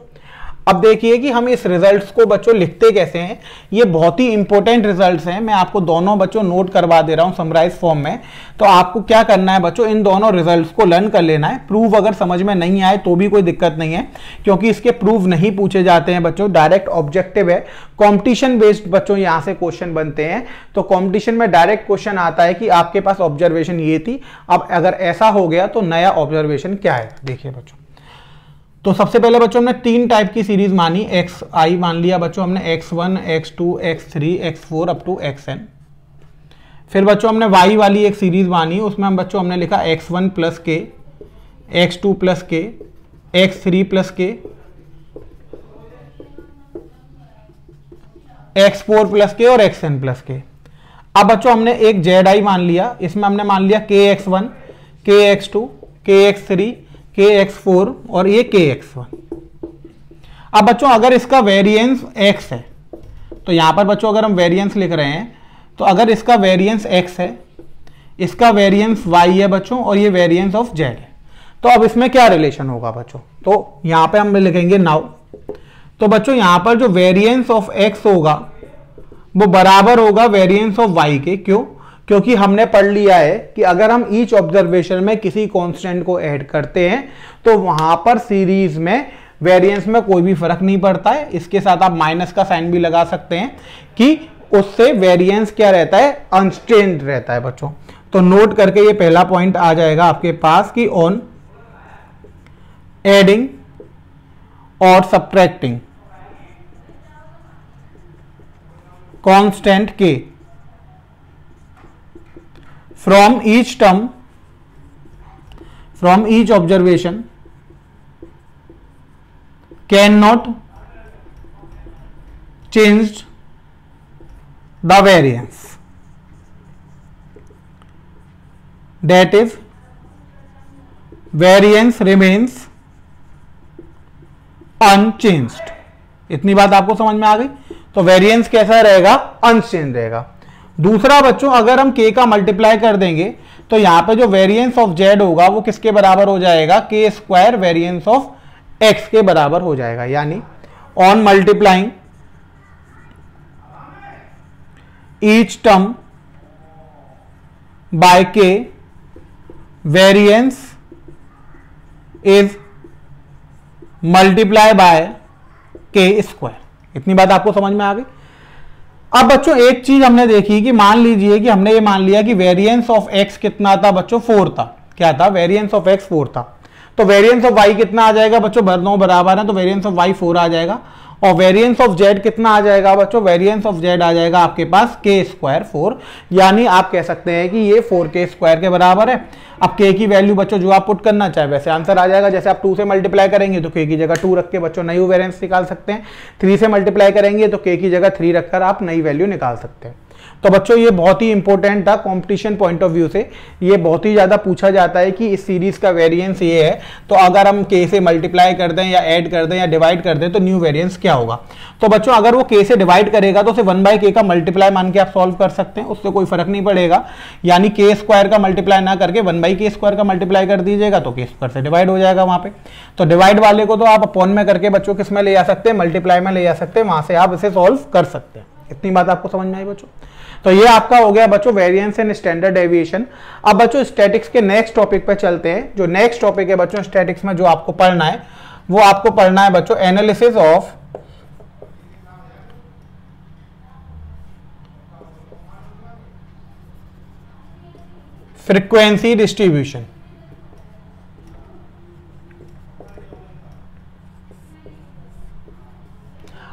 अब देखिए कि हम इस रिजल्ट्स को बच्चों लिखते कैसे हैं। ये बहुत ही इंपॉर्टेंट रिजल्ट्स हैं, मैं आपको दोनों बच्चों नोट करवा दे रहा हूं समराइज फॉर्म में। तो आपको क्या करना है बच्चों, इन दोनों रिजल्ट्स को लर्न कर लेना है। प्रूफ अगर समझ में नहीं आए तो भी कोई दिक्कत नहीं है, क्योंकि इसके प्रूफ नहीं पूछे जाते हैं बच्चों, डायरेक्ट ऑब्जेक्टिव है। कॉम्पिटिशन बेस्ड बच्चों यहां से क्वेश्चन बनते हैं। तो कॉम्पिटिशन में डायरेक्ट क्वेश्चन आता है कि आपके पास ऑब्जर्वेशन ये थी, अब अगर ऐसा हो गया तो नया ऑब्जर्वेशन क्या है। देखिए बच्चों, तो सबसे पहले बच्चों हमने 3 टाइप की सीरीज मानी, एक्स आई मान लिया बच्चों हमने, x1, x2, x3, x4 up to xn। फिर बच्चों हमने y वाली एक सीरीज मानी, उसमें हम बच्चों हमने लिखा x1 plus k, x2 plus के, x3 प्लस के, x4 प्लस के और xn प्लस के। अब बच्चों हमने एक zi मान लिया, इसमें हमने मान लिया kx1, kx2, kx3, kx4 और ये kx1। अब बच्चों अगर इसका वेरिएंस x है, तो यहां पर बच्चों अगर हम वेरिएंस लिख रहे हैं, तो अगर इसका वेरिएंस x है, इसका वेरिएंस y है बच्चों, और ये वेरिएंस ऑफ z है, तो अब इसमें क्या रिलेशन होगा बच्चों। तो यहां पे हम लिखेंगे नाउ। तो बच्चों यहां पर जो वेरिएंस ऑफ x होगा वो बराबर होगा वेरिएंस ऑफ y के। क्यों? क्योंकि हमने पढ़ लिया है कि अगर हम ईच ऑब्जर्वेशन में किसी कांस्टेंट को ऐड करते हैं तो वहां पर सीरीज में वेरिएंस में कोई भी फर्क नहीं पड़ता है। इसके साथ आप माइनस का साइन भी लगा सकते हैं कि उससे वेरिएंस क्या रहता है, अनचेंज्ड रहता है बच्चों। तो नोट करके ये पहला पॉइंट आ जाएगा आपके पास कि ऑन एडिंग और सब्ट्रैक्टिंग कांस्टेंट के from each term, from each observation cannot change the variance, that is variance remains unchanged। इतनी बात आपको समझ में आ गई। तो वेरिएंस कैसा रहेगा, अनचेंज रहेगा। दूसरा बच्चों अगर हम k का मल्टीप्लाई कर देंगे तो यहां पे जो वेरिएंस ऑफ z होगा वो किसके बराबर हो जाएगा, k square variance of x के बराबर हो जाएगा। यानी on multiplying each term by k variance is multiply by k square. इतनी बात आपको समझ में आ गई। अब बच्चों एक चीज हमने देखी कि मान लीजिए कि हमने ये मान लिया कि वेरिएंस ऑफ x कितना था बच्चों, 4 था। क्या था, वेरिएंस ऑफ x 4 था। तो वेरिएंस ऑफ y कितना आ जाएगा बच्चों, दोनों बराबर है, तो वेरिएंस ऑफ y 4 आ जाएगा। और वेरिएंस ऑफ z कितना आ जाएगा बच्चों, वेरिएंस ऑफ z आ जाएगा आपके पास k स्क्वायर 4। यानी आप कह सकते हैं कि ये 4k स्क्वायर के बराबर है। अब k की वैल्यू बच्चों जो आप पुट करना चाहे वैसे आंसर आ जाएगा। जैसे आप 2 से मल्टीप्लाई करेंगे तो k की जगह 2 रख के बच्चों नई वेरिएंस निकाल सकते हैं। 3 से मल्टीप्लाई करेंगे तो k की जगह 3 रखकर आप नई वैल्यू निकाल सकते हैं। तो बच्चों ये बहुत ही इंपॉर्टेंट था कंपटीशन पॉइंट ऑफ व्यू से। ये बहुत ही ज्यादा पूछा जाता है कि इस सीरीज का वेरिएंस ये है, तो अगर हम k से मल्टीप्लाई कर दें या ऐड कर दें या डिवाइड कर दें तो न्यू वेरिएंस क्या होगा। तो बच्चों अगर वो k से डिवाइड करेगा तो उसे 1/k का मल्टीप्लाई मान के आप सॉल्व कर सकते हैं, उससे कोई फर्क नहीं पड़ेगा। यानी k स्क्वायर का मल्टीप्लाई ना करके 1/k स्क्वायर का मल्टीप्लाई कर दीजिएगा तो k स्क्वायर से डिवाइड हो जाएगा वहां पे। तो डिवाइड वाले को तो आप अपॉन में करके बच्चों किस में ले जा सकते हैं, मल्टीप्लाई में ले जा सकते हैं, वहां से आप इसे सॉल्व कर सकते हैं। इतनी बात आपको समझ में आई बच्चों। तो ये आपका हो गया बच्चों वेरिएंस एंड स्टैंडर्ड डेविएशन। अब बच्चों स्टैटिक्स के नेक्स्ट टॉपिक पे चलते हैं। जो नेक्स्ट टॉपिक है बच्चों स्टैटिक्स में जो आपको पढ़ना है वो आपको पढ़ना है बच्चों एनालिसिस ऑफ फ्रीक्वेंसी डिस्ट्रीब्यूशन।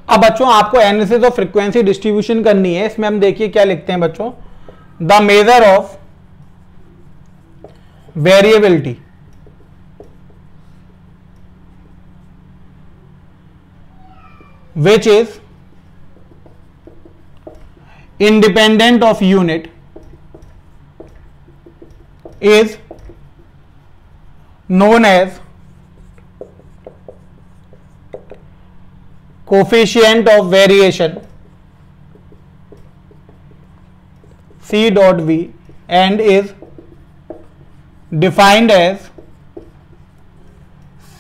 अब बच्चों आपको एनालिसिस ऑफ फ्रीक्वेंसी डिस्ट्रीब्यूशन करनी है। इसमें हम देखिए क्या लिखते हैं बच्चों, the measure of variability which is independent of unit is known as coefficient of variation C dot V and is defined as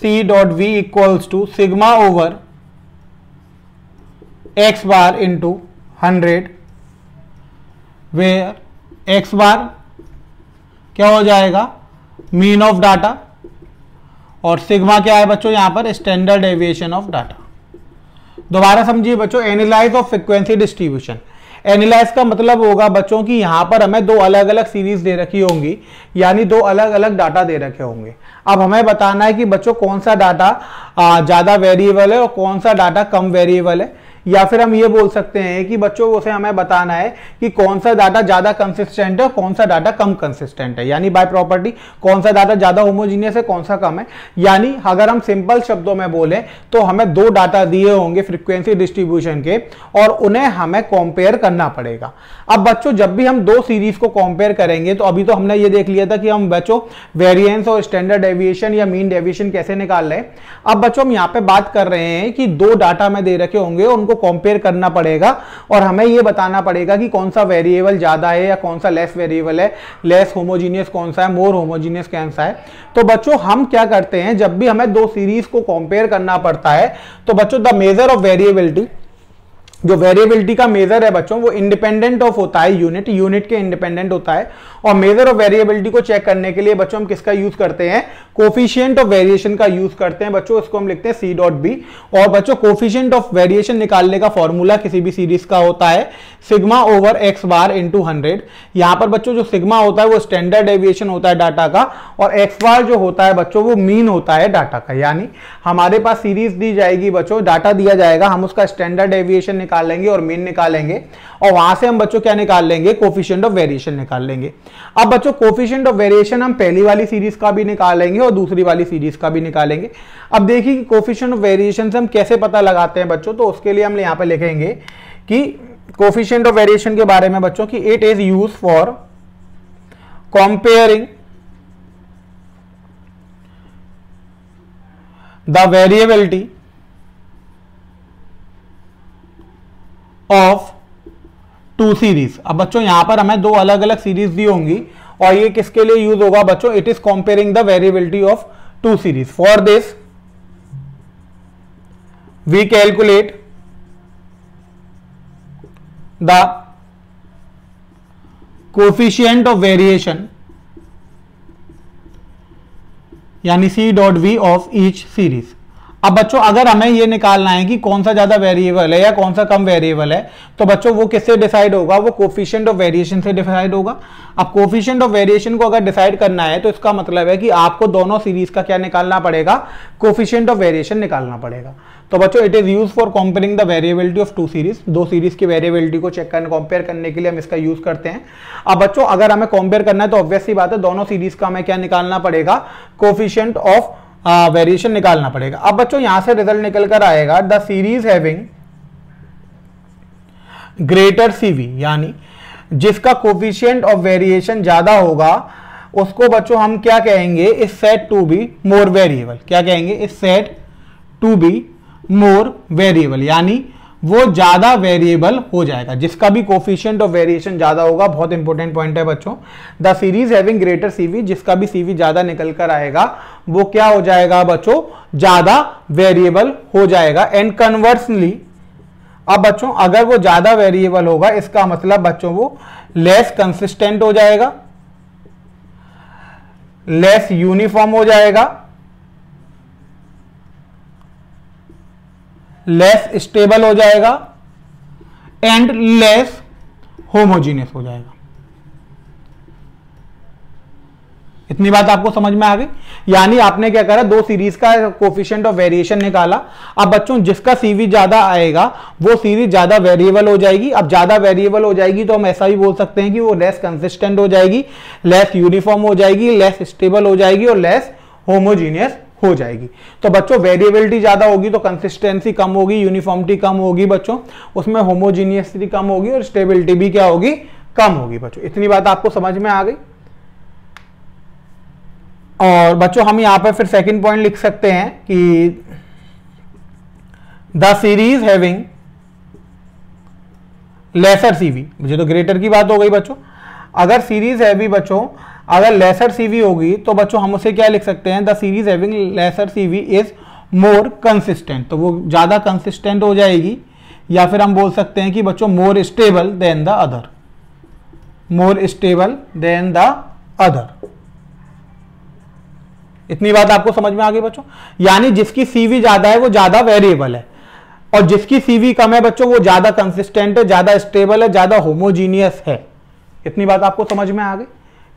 C dot V equals to sigma over X bar into 100, where X bar क्या हो जाएगा, mean of data, और sigma क्या है बच्चों यहां पर, standard deviation of data. दोबारा समझिए बच्चों, analyse of frequency distribution. Analyse का मतलब होगा बच्चों कि यहां पर हमें दो अलग अलग सीरीज दे रखी होंगी, यानी दो अलग अलग डाटा दे रखे होंगे। अब हमें बताना है कि बच्चों कौन सा डाटा ज्यादा वेरिएबल है और कौन सा डाटा कम वेरिएबल है, या फिर हम ये बोल सकते हैं कि बच्चों उसे हमें बताना है कि कौन सा डाटा ज्यादा कंसिस्टेंट है और कौन सा डाटा कम कंसिस्टेंट है, यानी बाय प्रॉपर्टी कौन सा डाटा ज्यादा होमोजीनियस है, कौन सा कम है। यानी अगर हम सिंपल शब्दों में बोले तो हमें दो डाटा दिए होंगे फ्रीक्वेंसी डिस्ट्रीब्यूशन के, और उन्हें हमें कंपेयर करना पड़ेगा। अब बच्चों जब भी हम दो सीरीज को कंपेयर करेंगे, तो अभी तो हमने ये देख लिया था कि हम बच्चों वेरिएंस और स्टैंडर्ड डेविएशन या मीन डेविएशन कैसे निकाल रहे हैं। अब बच्चों हम यहाँ पे बात कर रहे हैं कि दो डाटा में दे रखे होंगे, उनको कंपेयर करना पड़ेगा और हमें यह बताना पड़ेगा कि कौन सा वेरिएबल ज्यादा है या कौन सा लेस वेरिएबल है, लेस होमोजीनियस कौन सा है, मोर होमोजीनियस कौन सा है। तो बच्चों हम क्या करते हैं, जब भी हमें दो सीरीज को कंपेयर करना पड़ता है, तो बच्चों द मेजर ऑफ वेरिएबिलिटी, जो वेरिएबिलिटी का मेजर है बच्चों वो इंडिपेंडेंट ऑफ होता है यूनिट के इंडिपेंडेंट होता है। और मेजर ऑफ वेरिएबिलिटी को चेक करने के लिए बच्चों हम किसका यूज करते हैं, कोफिशिएंट ऑफ वेरिएशन का यूज करते हैं बच्चों, इसको हम लिखते हैं सी डॉट बी। और बच्चों कोफिशिएंट ऑफ वेरिएशन निकालने का फॉर्मूला किसी भी सीरीज का होता है sigma over X bar into 100। यहां पर बच्चों जो सिग्मा होता है वो स्टैंडर्ड डेविएशन होता है डाटा का, और एक्स बार जो होता है बच्चों वो मीन होता है डाटा का। यानी हमारे पास सीरीज दी जाएगी बच्चों, डाटा दिया जाएगा, हम उसका स्टैंडर्ड डेविएशन निकाल लेंगे और मीन निकालेंगे, और वहां से हम बच्चों क्या निकाल लेंगे, कोफिशिएंट ऑफ वेरिएशन निकाल लेंगे। अब बच्चों कोफिशिएंट ऑफ वेरिएशन हम पहली वाली सीरीज का भी निकालेंगे और दूसरी वाली सीरीज का भी निकालेंगे। अब देखिए कि कोफिशिएंट ऑफ वेरिएशन से हम कैसे पता लगाते हैं बच्चों, तो उसके लिए हम यहां पे लिखेंगे कि कोफिशिएंट ऑफ वेरिएशन के बारे में बच्चों कि it is use for comparing the variability of two series. अब बच्चों यहां पर हमें दो अलग अलग सीरीज दी होंगी, और ये किसके लिए यूज होगा बच्चों, it is comparing the variability of two series. For this we calculate the coefficient of variation यानी C dot V of each series. अब बच्चों अगर हमें यह निकालना है कि कौन सा ज्यादा वेरिएबल है या कौन सा कम वेरिएबल है, तो बच्चों वो किससे डिसाइड होगा, वो कोफिशिएंट ऑफ वेरिएशन से डिसाइड होगा। अब कोफिशिएंट ऑफ वेरिएशन को अगर डिसाइड करना है तो इसका मतलब है कि आपको दोनों सीरीज का क्या निकालना पड़ेगा, कोफिशिएंट ऑफ वेरिएशन निकालना पड़ेगा। तो बच्चों it is use for comparing the variability of two series, दो सीरीज की वेरिएबिलिटी को चेक करने कंपेयर करने के लिए हम इसका यूज करते हैं। अब बच्चों अगर हमें कंपेयर करना है तो ऑब्वियस सी बात है दोनों सीरीज का हमें क्या निकालना पड़ेगा, कोफिशिएंट ऑफ वेरिएशन निकालना पड़ेगा। अब बच्चों यहां से रिजल्ट निकल कर आएगा the series having greater CV, यानी जिसका कोफिशिएंट ऑफ वेरिएशन ज्यादा होगा उसको बच्चों हम क्या कहेंगे, is said to be more variable. क्या कहेंगे, is said to be more variable, यानी वो ज्यादा वेरिएबल हो जाएगा। जिसका भी कोफिशिएंट ऑफ वेरिएशन ज्यादा होगा, बहुत इंपॉर्टेंट पॉइंट है बच्चों, the series having greater CV, जिसका भी सीवी ज्यादा निकल कर आएगा वो क्या हो जाएगा बच्चों, ज्यादा वेरिएबल हो जाएगा। एंड कन्वर्सली, अब बच्चों अगर वो ज्यादा वेरिएबल होगा इसका मतलब बच्चों वो लेस कंसिस्टेंट हो जाएगा, लेस यूनिफॉर्म हो जाएगा, लेस स्टेबल हो जाएगा, एंड लेस होमोजीनियस हो जाएगा। इतनी बात आपको समझ में आ गई। यानी आपने क्या करा, दो सीरीज का कोफिशिएंट ऑफ वेरिएशन निकाला। अब बच्चों जिसका सीवी ज्यादा आएगा वो सीरीज ज्यादा वेरिएबल हो जाएगी। अब ज्यादा वेरिएबल हो जाएगी तो हम ऐसा भी बोल सकते हैं कि वो लेस कंसिस्टेंट हो जाएगी, लेस यूनिफॉर्म हो जाएगी, लेस स्टेबल हो जाएगी और लेस होमोजीनियस हो जाएगी। तो बच्चों वेरिएबिलिटी ज्यादा होगी तो कंसिस्टेंसी कम होगी, यूनिफॉर्मिटी कम होगी बच्चों, उसमें होमोजीनियसिटी कम होगी और स्टेबिलिटी भी क्या होगी, कम होगी बच्चों। इतनी बात आपको समझ में आ गई। और बच्चों हम यहां पर फिर सेकंड पॉइंट लिख सकते हैं कि the series having laser CV, मुझे तो ग्रेटर की बात हो गई बच्चों। अगर सीरीज हैवी बच्चों अगर लेसर सीवी होगी तो बच्चों हम उसे क्या लिख सकते हैं, the series having laser CV is more consistent, तो वो ज्यादा कंसिस्टेंट हो जाएगी, या फिर हम बोल सकते हैं कि बच्चों more stable then the other, more stable then the other. इतनी बात आपको समझ में आ गई बच्चों, यानी जिसकी सीवी ज्यादा है वो ज्यादा वेरिएबल है, और जिसकी सीवी कम है बच्चों वो ज्यादा कंसिस्टेंट है, ज्यादा स्टेबल है, ज्यादा होमोजीनियस है। इतनी बात आपको समझ में आ गई,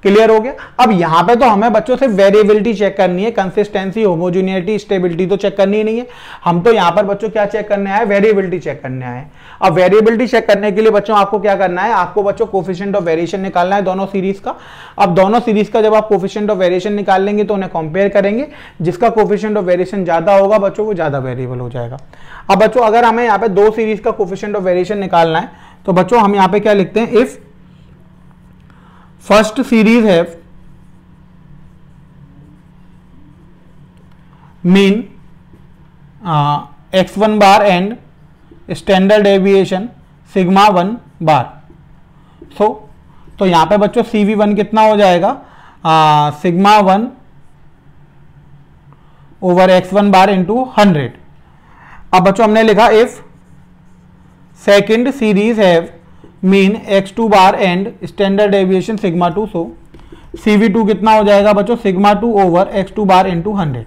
क्लियर हो गया। अब यहां पे तो हमें बच्चों से वेरिएबिलिटी चेक करनी है, कंसिस्टेंसी, होमोजीनिटी, स्टेबिलिटी तो चेक करनी ही नहीं है। हम तो यहां पर बच्चों क्या चेक करने आए, वेरिएबिलिटी चेक करने आए। अब वेरिएबिलिटी चेक करने के लिए बच्चों आपको क्या करना है, आपको बच्चों कोफिशिएंट ऑफ वेरिएशन निकालना है दोनों सीरीज का। अब दोनों सीरीज का जब आप कोफिशिएंट ऑफ वेरिएशन निकाल लेंगे तो उन्हें कंपेयर करेंगे, जिसका कोफिशिएंट ऑफ वेरिएशन ज्यादा होगा बच्चों वो ज्यादा वेरिएबल हो जाएगा। अब बच्चों अगर हमें यहाँ पे दो सीरीज का कोफिशिएंट ऑफ वेरिएशन निकालना है तो बच्चों हम यहाँ पे क्या लिखते हैं, इफ फर्स्ट सीरीज है mean x1 bar and standard deviation sigma 1 bar, तो यहां पे बच्चों CV1 कितना हो जाएगा, सिग्मा 1 ओवर x1 बार इंटू 100। अब बच्चों हमने लिखा if second series have mean x2 bar and standard deviation sigma 2, so CV2 कितना हो जाएगा बच्चों, सिग्मा 2 ओवर x2 बार इंटू 100।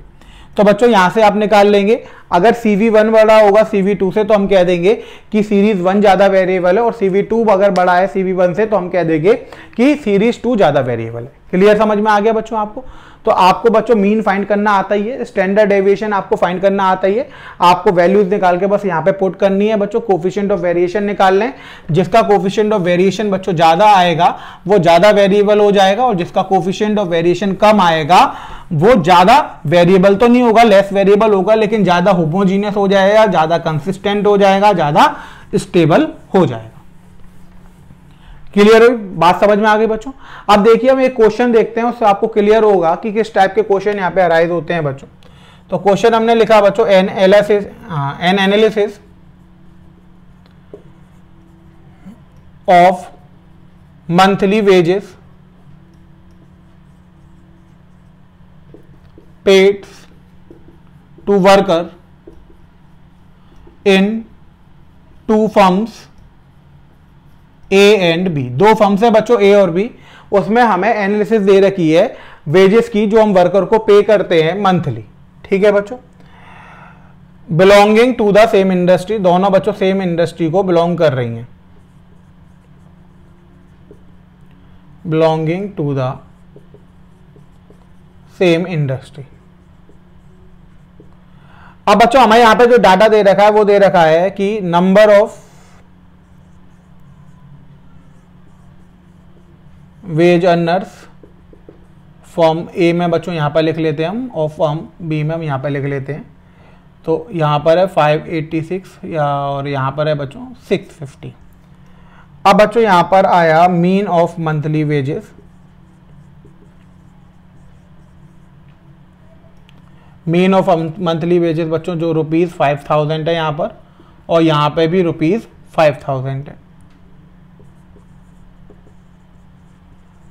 तो बच्चों यहां से आप निकाल लेंगे, अगर CV1 बड़ा होगा CV2 से तो हम कह देंगे कि सीरीज 1 ज्यादा वेरिएबल है, और CV2 अगर बड़ा है CV1 से तो हम कह देंगे कि सीरीज 2 ज्यादा वेरिएबल है। क्लियर समझ में आ गया बच्चों आपको। तो आपको बच्चों मीन फाइंड करना आता ही है, स्टैंडर्ड डेविएशन आपको फाइंड करना आता ही है, आपको वैल्यूज निकाल के बस यहाँ पे पुट करनी है बच्चों। कोफिशिएंट ऑफ वेरिएशन निकाल लें, जिसका कोफिशिएंट ऑफ वेरिएशन बच्चों ज्यादा आएगा वो ज्यादा वेरिएबल हो जाएगा, और जिसका कोफिशिएंट ऑफ वेरिएशन कम आएगा वो ज्यादा वेरिएबल तो नहीं होगा, लेस वेरिएबल होगा, लेकिन ज्यादा होमोजीनियस हो जाएगा, ज्यादा कंसिस्टेंट हो जाएगा, ज्यादा स्टेबल हो जाएगा। क्लियर हुई बात, समझ में आ गई बच्चों। अब देखिए हम एक क्वेश्चन देखते हैं, उससे आपको क्लियर होगा कि किस टाइप के क्वेश्चन यहाँ पे अराइज होते हैं बच्चों। तो क्वेश्चन हमने लिखा बच्चों an analysis of monthly wages paid to worker in two firms A and B. दो फर्म्स है बच्चों ए और बी, उसमें हमें एनालिसिस दे रखी है वेजेस की जो हम वर्कर को पे करते हैं मंथली। ठीक है बच्चों, belonging to the same industry, दोनों बच्चों सेम इंडस्ट्री को बिलोंग कर रही हैं, belonging to the same industry. अब बच्चों हमें यहां पे जो डाटा दे रखा है वो दे रखा है कि number of wage earners form A में बच्चों यहां पर लिख लेते हैं हम, और फॉर्म बी में हम यहां पर लिख लेते हैं। तो यहां पर है 586 या, और यहां पर है बच्चों 650। अब बच्चों यहां पर आया mean of monthly wages, mean of monthly wages बच्चों जो ₹5000 है यहां पर, और यहां पे भी ₹5000 है।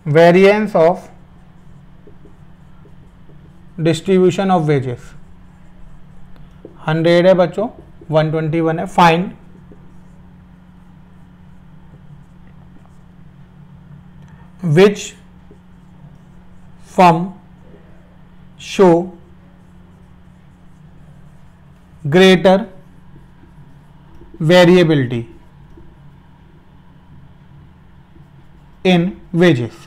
Variance of distribution of wages 100 है बच्चों, 121 है। Find which firm show greater variability in wages.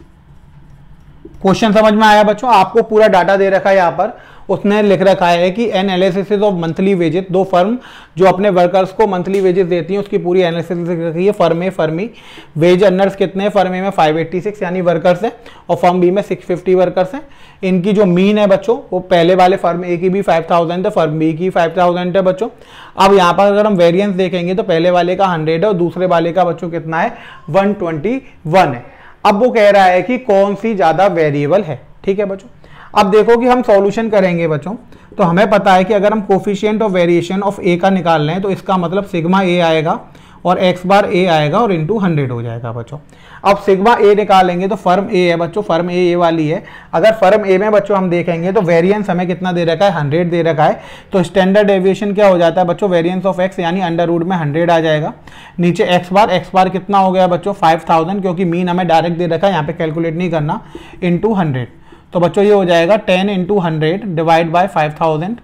Question समझ में आया बच्चों, आपको पूरा डाटा दे रखा है यहां पर, उसने लिख रखा है कि एनालिसिस ऑफ मंथली वेजेस, दो फर्म जो अपने वर्कर्स को मंथली वेजेस देती हैं उसकी पूरी एनालिसिस लिख रखी है। फर्म ए फर्मी वेज अर्नर्स कितने हैं, फर्म ए में 586 यानी वर्कर्स हैं, और फर्म बी में 650 वर्कर्स हैं। इनकी जो मीन है बच्चों वो पहले वाले फर्म ए की भी 5000 है, फर्म बी की 5000 है बच्चों। अब यहाँ पर अगर हम वेरिएंस देखेंगे तो पहले वाले का 100 है और दूसरे वाले का बच्चों कितना है, 121 है। अब वो कह रहा है कि कौन सी ज्यादा वेरिएबल है। ठीक है बच्चों, अब देखो कि हम सॉल्यूशन करेंगे बच्चों, तो हमें पता है कि अगर हम कोफिशिएंट ऑफ वेरिएशन ऑफ ए का निकाल लें तो इसका मतलब सिग्मा ए आएगा, और x बार a आएगा और इंटू 100 हो जाएगा बच्चों। अब सिग्मा a निकालेंगे तो फर्म a है बच्चों, फर्म a ये वाली है। अगर फर्म a में बच्चों हम देखेंगे तो वेरिएंस हमें कितना दे रखा है, 100 दे रखा है। तो स्टैंडर्ड डेविएशन क्या हो जाता है बच्चों, वेरिएंस ऑफ x यानी अंडर रूट में 100 आ जाएगा। नीचे x बार कितना हो गया बच्चों 5000, क्योंकि मीन हमें डायरेक्ट दे रखा है, यहाँ पे कैलकुलेट नहीं करना, इंटू 100। तो बच्चों ये हो जाएगा 10 इंटू 100 डिवाइड बाय 5000,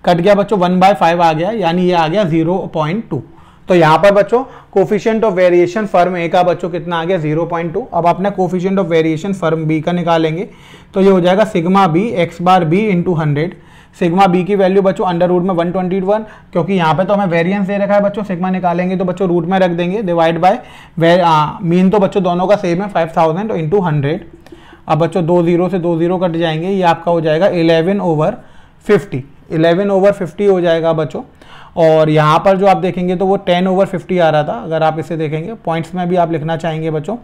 कट गया बच्चों 1/5 आ गया, यानी ये आ गया 0.2। तो यहाँ पर बच्चों coefficient of variation firm A का बच्चों कितना आ गया 0.2। अब अपने coefficient of variation firm B का निकालेंगे तो ये हो जाएगा sigma B x bar B into 100। Sigma B की वैल्यू बच्चों अंडर रूट में 121, क्योंकि यहाँ पे तो हमें वेरिएंस दे रखा है बच्चों, सिग्मा निकालेंगे तो बच्चों रूट में रख देंगे, डिवाइड बाय मीन तो बच्चों दोनों का सेम है 5000 इंटू 100। अब बच्चों 2 0 से 2 0 कट जाएंगे, ये आपका हो जाएगा 11/50, 11/50 हो जाएगा बच्चों। और यहाँ पर जो आप देखेंगे तो वो 10/50 आ रहा था। अगर आप इसे देखेंगे पॉइंट्स में भी आप लिखना चाहेंगे बच्चों,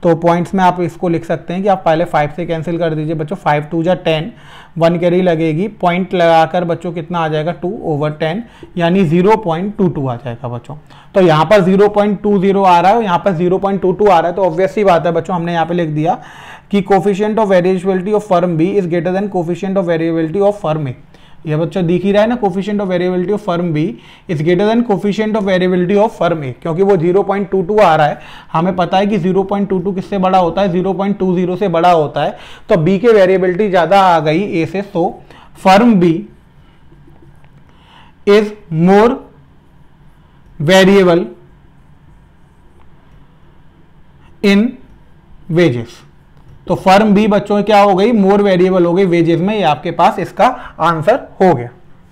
तो पॉइंट्स में आप इसको लिख सकते हैं कि आप पहले 5 से कैंसिल कर दीजिए बच्चों, 5 2 जा 10, 1 कैरी लगेगी, पॉइंट लगाकर बच्चों कितना आ जाएगा 2/10, यानी 0.22 आ जाएगा बच्चों। तो यहाँ पर 0.20 आ रहा है और यहाँ पर 0.22 आ रहा है, तो ऑब्वियस सी बात है बच्चों, हमने यहाँ पे लिख दिया कि coefficient of variability of firm B is greater than coefficient of variability of firm A. ये बच्चों दिख ही रहा है ना, coefficient of variability of firm B is greater than coefficient of variability of firm A, क्योंकि वो 0.22 आ रहा है। हमें पता है कि 0.22 किससे बड़ा होता है, 0.20 से बड़ा होता है। तो बी के वेरिएबिलिटी ज्यादा आ गई ए से, तो firm B is more variable in wages. तो फर्म बी बच्चों क्या हो गई, मोर वेरिएबल हो गई वेजेस में। ये आपके पास इसका आंसर हो गया।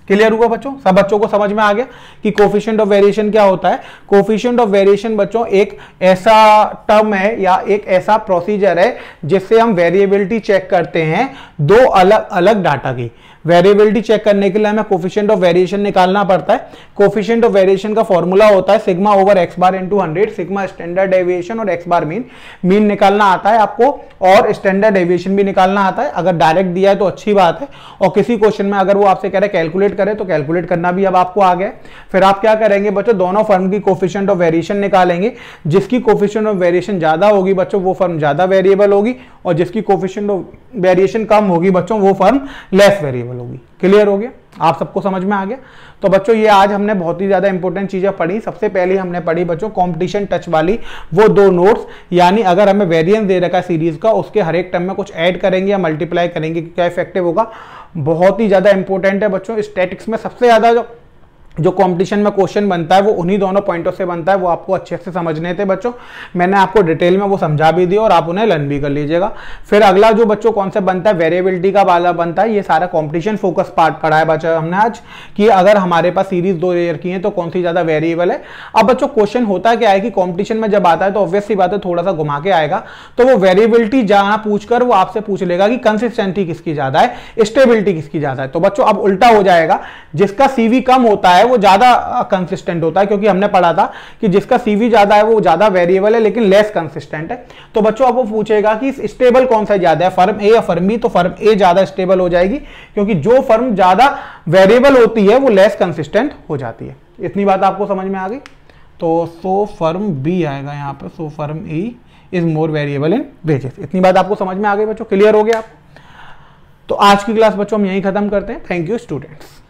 क्लियर हुआ बच्चों, सब बच्चों को समझ में आ गया कि कोफिशिएंट ऑफ वेरिएशन क्या होता है। कोफिशिएंट ऑफ वेरिएशन बच्चों एक ऐसा टर्म है या एक ऐसा प्रोसीजर है जिससे हम वेरिएबिलिटी चेक करते हैं दो अलग अलग डाटा की। वेरिएबिलिटी चेक करने के लिए हमें कोफिशिएंट ऑफ वेरिएशन निकालना पड़ता है। कोफिशिएंट ऑफ वेरिएशन का फॉर्मूला होता है सिग्मा ओवर x बार इंटू 100, सिग्मा स्टैंडर्ड डेविएशन और x बार मीन निकालना आता है आपको, और स्टैंडर्ड डेविएशन भी निकालना आता है। अगर डायरेक्ट दिया है तो अच्छी बात है, और किसी क्वेश्चन में अगर वो आपसे कह रहे हैं कैलकुलेट करें तो कैलकुलेट करना भी अब आपको आ गया। फिर आप क्या करेंगे बच्चों, दोनों फर्म की कोफिशिएंट ऑफ वेरिएशन निकालेंगे। जिसकी कोफिशिएंट ऑफ वेरिएशन ज्यादा होगी बच्चों वो फर्म ज्यादा वेरिएबल होगी, और जिसकी कोफिशिएंट ऑफ वेरिएशन कम होगी बच्चों वो फर्म लेस वेरिएबल होगी। क्लियर हो गया, आप सबको समझ में आ गया। तो बच्चों ये आज हमने बहुत ही ज्यादा इंपॉर्टेंट चीजें पढ़ी। सबसे पहले हमने पढ़ी बच्चों कंपटीशन टच वाली वो 2 नोट्स, यानी अगर हमें वेरिएंस दे रखा है सीरीज का, उसके हर एक टर्म में कुछ ऐड करेंगे या मल्टीप्लाई करेंगे, क्या इफेक्टिव होगा। बहुत ही ज्यादा इंपॉर्टेंट है बच्चों। स्टैटिक्स में सबसे ज्यादा जो कंपटीशन में क्वेश्चन बनता है वो उन्हीं दोनों पॉइंटों से बनता है। वो आपको अच्छे से समझने थे बच्चों, मैंने आपको डिटेल में वो समझा भी दिया और आप उन्हें लर्न भी कर लीजिएगा। फिर अगला जो बच्चों कॉन्सेप्ट बनता है वेरिएबिलिटी का वाला बनता है। ये सारा कंपटीशन फोकस पार्ट पढ़ा है बच्चों हमने आज, कि अगर हमारे पास सीरीज 2 लेयर की है तो कौन सी ज्यादा वेरिएबल है। अब बच्चों क्वेश्चन होता क्या है कि कॉम्पिटिशन में जब आता है तो ऑब्वियस सी बात है थोड़ा सा घुमा के आएगा, तो वो वेरिएबिलिटी जहां पूछकर वो आपसे पूछ लेगा कि कंसिस्टेंसी किसकी ज्यादा है, स्टेबिलिटी किसकी ज्यादा है। तो बच्चों अब उल्टा हो जाएगा, जिसका सीवी कम होता है वो ज्यादा कंसिस्टेंट होता है, क्योंकि हमने पढ़ा था कि जिसका सीवी ज्यादा है वो ज्यादा वेरिएबल है लेकिन लेस कंसिस्टेंट है। तो बच्चों अब वो पूछेगा कि स्टेबल कौन सा ज्यादा है, फर्म ए या फर्म बी। तो फर्म ए ज्यादा स्टेबल हो जाएगी, क्योंकि जो फर्म ज्यादा वेरिएबल होती है वो लेस कंसिस्टेंट हो जाती है। इतनी बात आपको समझ में आ गई। तो सो फर्म बी आएगा यहाँ पर, so firm A is more variable in wages. इतनी बात आपको समझ में आ गई बच्चों, क्लियर हो गया आप। तो आज की क्लास बच्चों हम यहीं खत्म करते हैं। Thank you students.